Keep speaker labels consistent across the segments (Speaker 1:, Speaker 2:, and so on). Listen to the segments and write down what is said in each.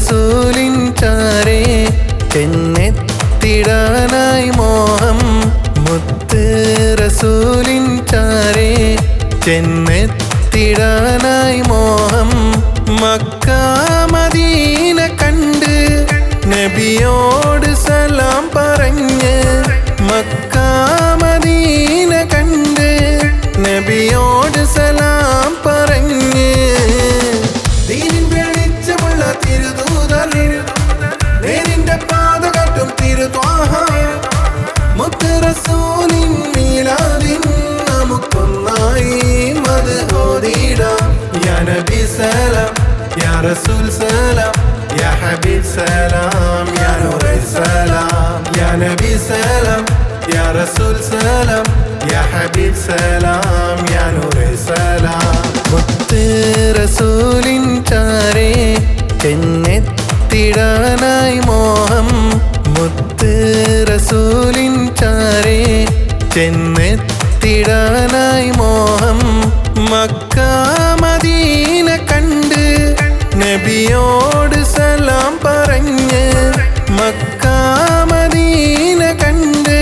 Speaker 1: റസൂലിൻ ചാരേ ചെന്നെത്തിടാനായി മോഹം മുത്ത് റസൂലിൻ ചാരേ ചെന്നെത്തിടാനായി മോഹം മക്ക മദീന കണ്ട് നബിയോട് സലാം പറഞ്ഞ് മക്ക മദീന കണ്ട് നബിയോട് സലാം പറഞ്ഞ് ദീനിൻ വെളിച്ചമുള്ള തിരുദൂതർ നേരിന്റെ പാത കാട്ടും തിരുത്വാഹ മുത്ത് റസൂലിൻ മീലാദിൻ നമുക്കൊന്നായി മദ് ഓതിടാം യാ നബി സലാം യാ റസൂൽ സലാം യാ ഹബീബ് സലാം യാ നൂർ സലാം യാ നബി സലാം യാ റസൂൽ സലാം യാ ഹബീബ് സലാം യാ നൂർ സലാം മുത്ത് റസൂലിൻ ചാരേ ചെന്നെത്തിടാനായി മോഹം മുത്ത് റസൂലിൻ ചാരേ ചെന്നെത്തിടാനായി മോഹം മക്ക മദീന കണ്ട് നബിയോട് സലാം പറഞ്ഞ് മക്ക മദീന കണ്ട്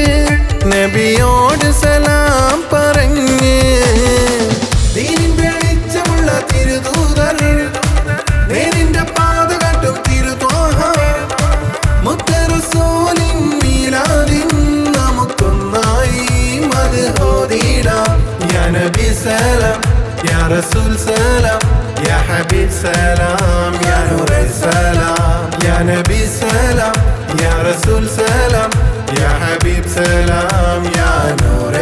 Speaker 1: നബിയോട് സലാം പറഞ്ഞ് ദീനിൻ വെളിച്ചമുള്ള തിരുദൂതർ നേരിന്റെ പാത കാട്ടും തിരുത്വാഹ മുത്ത് റസൂലിൻ മീലാദിൻ നമുക്കൊന്നായി മദ് ഓതിടാം യാ നബി സലാം യാ റസൂൽ സലാം യാ ഹബീബ് സലാം യാ നൂർ സലാം യാ നബി സലാം യാ റസൂൽ സലാം യാ ഹബീബ് സലാം യാ നൂർ